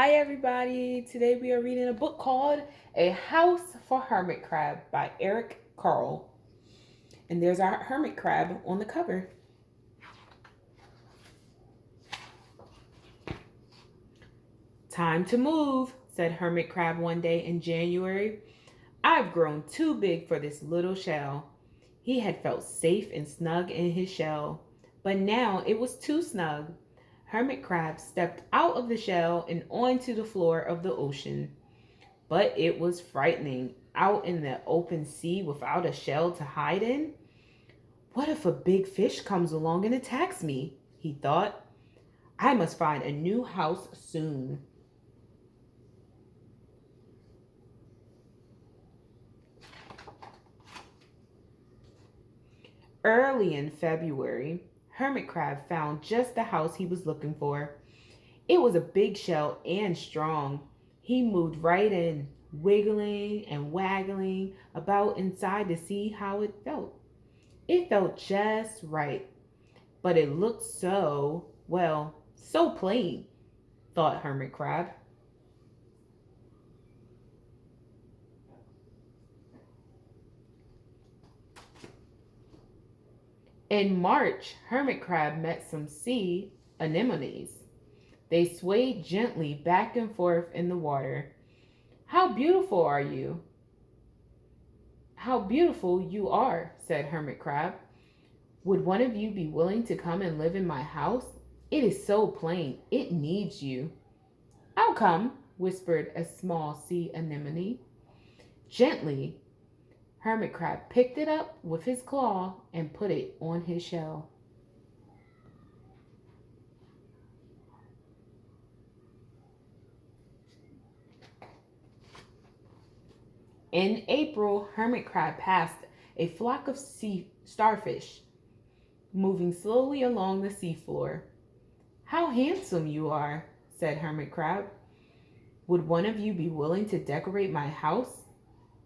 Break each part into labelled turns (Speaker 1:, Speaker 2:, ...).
Speaker 1: Hi, everybody. Today we are reading a book called A House for Hermit Crab by Eric Carle. And there's our hermit crab on the cover. Time to move, said Hermit Crab one day in January. I've grown too big for this little shell. He had felt safe and snug in his shell, but now it was too snug. Hermit Crab stepped out of the shell and onto the floor of the ocean. But it was frightening out in the open sea without a shell to hide in. What if a big fish comes along and attacks me? He thought. I must find a new house soon. Early in February, Hermit Crab found just the house he was looking for. It was a big shell and strong. He moved right in, wiggling and waggling about inside to see how it felt. It felt just right, but it looked so plain, thought Hermit Crab. In March, Hermit Crab met some sea anemones. They swayed gently back and forth in the water. How beautiful are you? How beautiful you are, said Hermit Crab. Would one of you be willing to come and live in my house? It is so plain, it needs you. I'll come, whispered a small sea anemone. Gently, Hermit Crab picked it up with his claw and put it on his shell. In April, Hermit Crab passed a flock of sea starfish moving slowly along the seafloor. How handsome you are, said Hermit Crab. Would one of you be willing to decorate my house?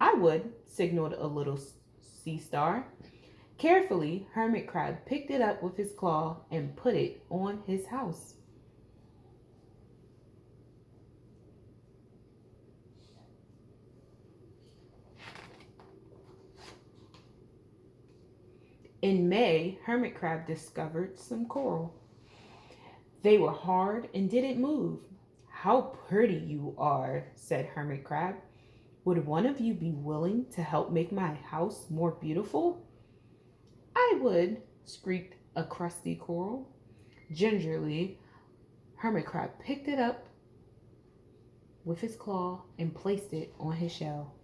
Speaker 1: I would, signaled a little sea star. Carefully, Hermit Crab picked it up with his claw and put it on his house. In May, Hermit Crab discovered some coral. They were hard and didn't move. How pretty you are, said Hermit Crab. Would one of you be willing to help make my house more beautiful? I would, squeaked a crusty coral. Gingerly, Hermit Crab picked it up with his claw and placed it on his shell.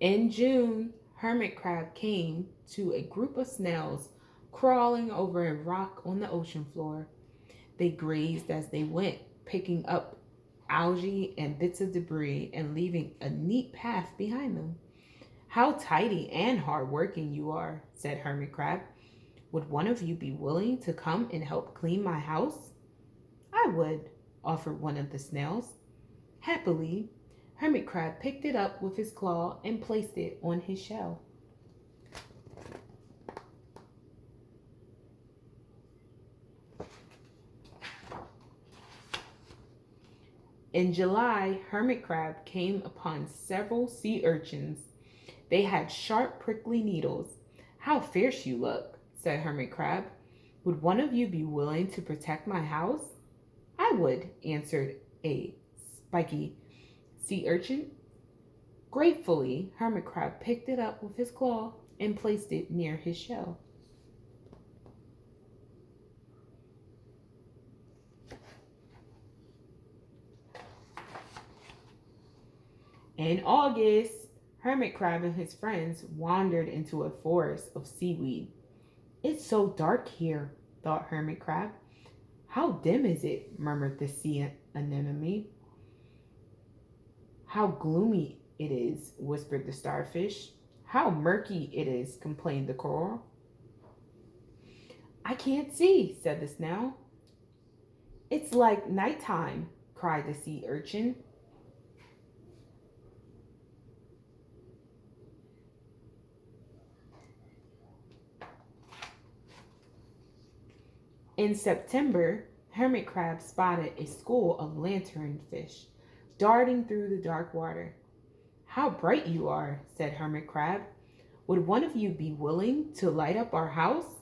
Speaker 1: In June, Hermit Crab came to a group of snails crawling over a rock on the ocean floor. They grazed as they went, picking up algae and bits of debris and leaving a neat path behind them. How tidy and hardworking you are, said Hermit Crab. Would one of you be willing to come and help clean my house? I would, offered one of the snails. Happily, Hermit Crab picked it up with his claw and placed it on his shell. In July, Hermit Crab came upon several sea urchins. They had sharp, prickly needles. How fierce you look, said Hermit Crab. Would one of you be willing to protect my house? I would, answered a spiky sea urchin. Gratefully, Hermit Crab picked it up with his claw and placed it near his shell. In August, Hermit Crab and his friends wandered into a forest of seaweed. It's so dark here, thought Hermit Crab. How dim is it? Murmured the sea anemone. How gloomy it is, whispered the starfish. How murky it is, complained the coral. I can't see, said the snail. It's like nighttime, cried the sea urchin. In September, Hermit Crab spotted a school of lanternfish darting through the dark water. "How bright you are," said Hermit Crab. "Would one of you be willing to light up our house?"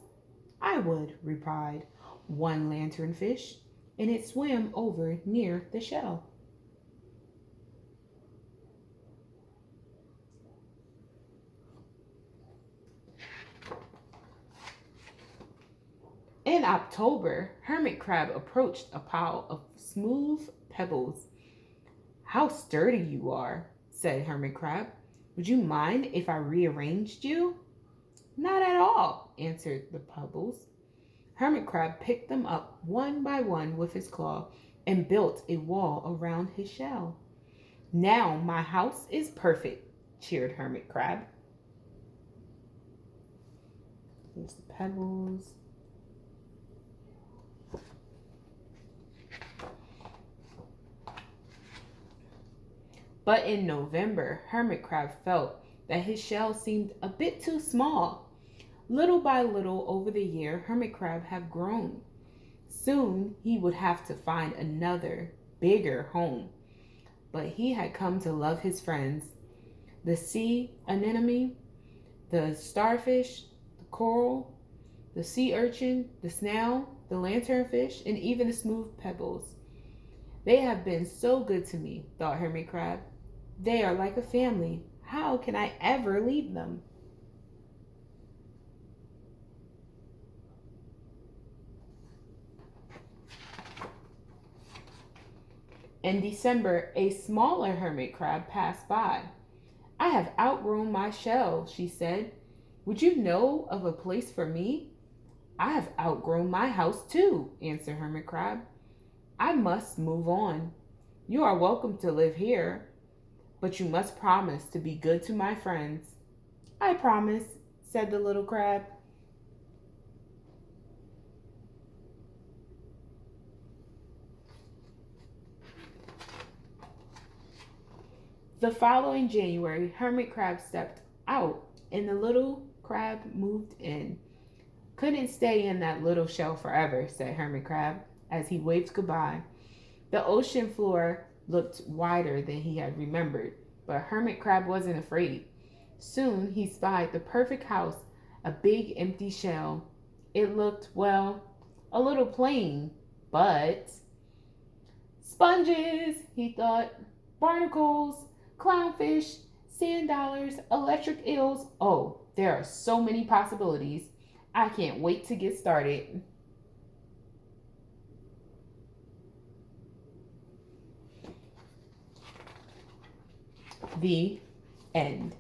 Speaker 1: "I would," replied one lanternfish, and it swam over near the shell. In October, Hermit Crab approached a pile of smooth pebbles. "How sturdy you are," said Hermit Crab. "Would you mind if I rearranged you?" "Not at all," answered the pebbles. Hermit Crab picked them up one by one with his claw and built a wall around his shell. "Now my house is perfect," cheered Hermit Crab. Here's the pebbles. But in November, Hermit Crab felt that his shell seemed a bit too small. Little by little over the year, Hermit Crab had grown. Soon he would have to find another, bigger home. But he had come to love his friends: the sea anemone, the starfish, the coral, the sea urchin, the snail, the lanternfish, and even the smooth pebbles. "They have been so good to me," thought Hermit Crab. "They are like a family. How can I ever leave them?" In December, a smaller hermit crab passed by. "I have outgrown my shell," she said. "Would you know of a place for me?" "I have outgrown my house too," answered Hermit Crab. "I must move on. You are welcome to live here, but you must promise to be good to my friends." "I promise," said the little crab. The following January, Hermit Crab stepped out and the little crab moved in. "Couldn't stay in that little shell forever," said Hermit Crab as he waved goodbye. The ocean floor looked wider than he had remembered, but Hermit Crab wasn't afraid. Soon he spied the perfect house, a big empty shell. It looked, well, a little plain, but sponges, he thought, barnacles, clownfish, sand dollars, electric eels. Oh, there are so many possibilities. I can't wait to get started. The end.